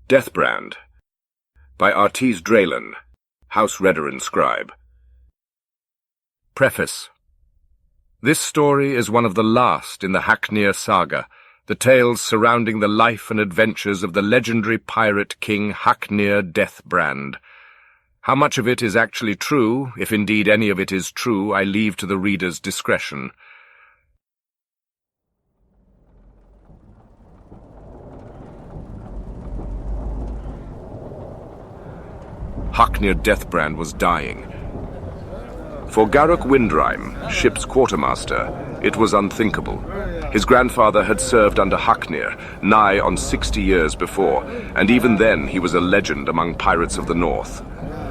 Deathbrand by Artis Draylen, House Reader and Scribe. Preface. This story is one of the last in the Haknir saga, the tales surrounding the life and adventures of the legendary pirate king Haknir Deathbrand. How much of it is actually true, if indeed any of it is true, I leave to the reader's discretion. Haknir Deathbrand was dying. For Garuk Windrime, ship's quartermaster, it was unthinkable. His grandfather had served under Haknir, nigh on 60 years before, and even then he was a legend among pirates of the north.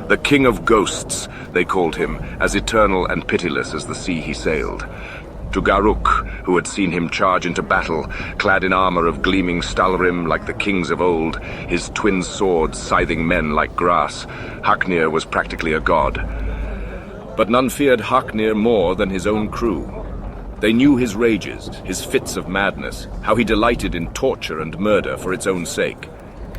The King of Ghosts, they called him, as eternal and pitiless as the sea he sailed. To Garuk, who had seen him charge into battle, clad in armor of gleaming stalrim like the kings of old, his twin swords scything men like grass, Haknir was practically a god. But none feared Haknir more than his own crew. They knew his rages, his fits of madness, how he delighted in torture and murder for its own sake.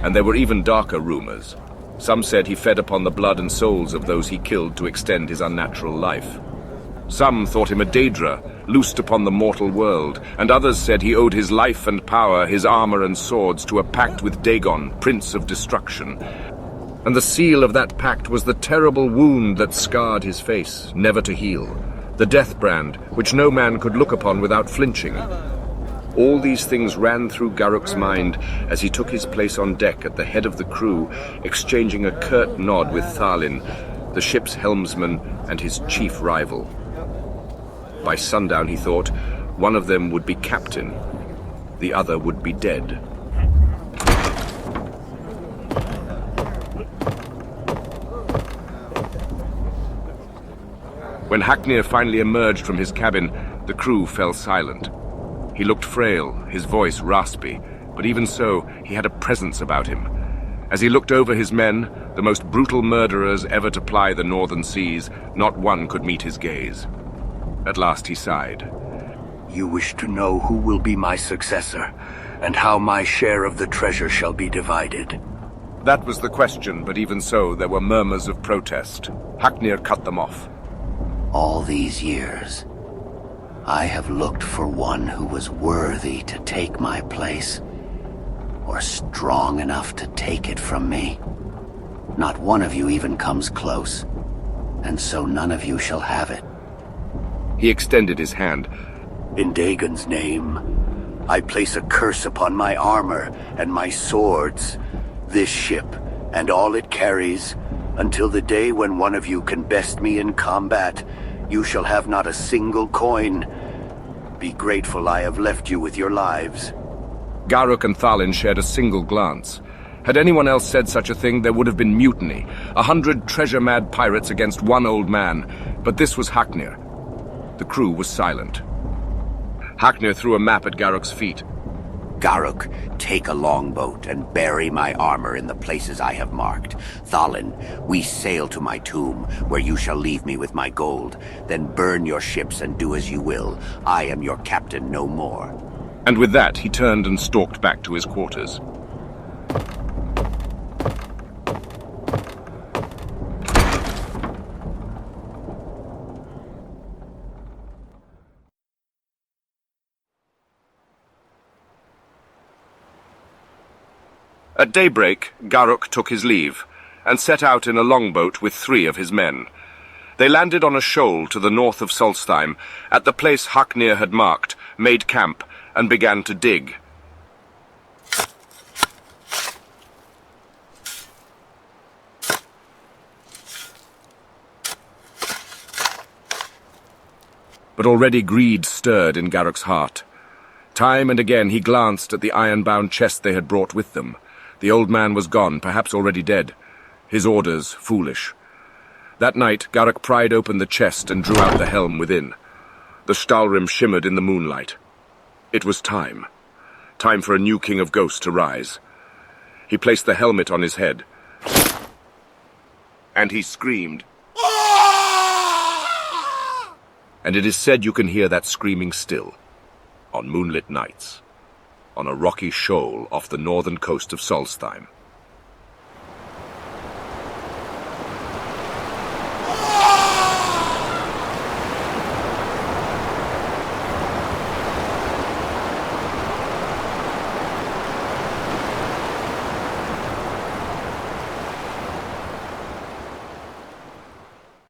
And there were even darker rumors. Some said he fed upon the blood and souls of those he killed to extend his unnatural life. Some thought him a Daedra, loosed upon the mortal world, and others said he owed his life and power, his armor and swords, to a pact with Dagon, Prince of Destruction. And the seal of that pact was the terrible wound that scarred his face, never to heal, the Deathbrand, which no man could look upon without flinching. All these things ran through Garuk's mind as he took his place on deck at the head of the crew, exchanging a curt nod with Thalin, the ship's helmsman and his chief rival. By sundown, he thought, one of them would be captain, the other would be dead. When Haknir finally emerged from his cabin, the crew fell silent. He looked frail, his voice raspy, but even so, he had a presence about him. As he looked over his men, the most brutal murderers ever to ply the northern seas, not one could meet his gaze. At last he sighed. You wish to know who will be my successor, and how my share of the treasure shall be divided. That was the question, but even so, there were murmurs of protest. Haknir cut them off. All these years, I have looked for one who was worthy to take my place, or strong enough to take it from me. Not one of you even comes close, and so none of you shall have it. He extended his hand. In Dagon's name, I place a curse upon my armor and my swords, this ship and all it carries, until the day when one of you can best me in combat. You shall have not a single coin. Be grateful I have left you with your lives. Garuk and Thalin shared a single glance. Had anyone else said such a thing, there would have been mutiny. 100 treasure-mad pirates against one old man. But this was Haknir. The crew was silent. Haknir threw a map at Garuk's feet. Garuk, take a longboat and bury my armor in the places I have marked. Thalin, we sail to my tomb, where you shall leave me with my gold. Then burn your ships and do as you will. I am your captain no more. And with that, he turned and stalked back to his quarters. At daybreak, Garuk took his leave, and set out in a longboat with 3 of his men. They landed on a shoal to the north of Solstheim, at the place Haknir had marked, made camp, and began to dig. But already greed stirred in Garuk's heart. Time and again he glanced at the iron-bound chest they had brought with them. The old man was gone, perhaps already dead. His orders foolish. That night, Garuk pried open the chest and drew out the helm within. The stalrim shimmered in the moonlight. It was time. Time for a new king of ghosts to rise. He placed the helmet on his head. And he screamed. And it is said you can hear that screaming still, on moonlit nights, on a rocky shoal off the northern coast of Solstheim.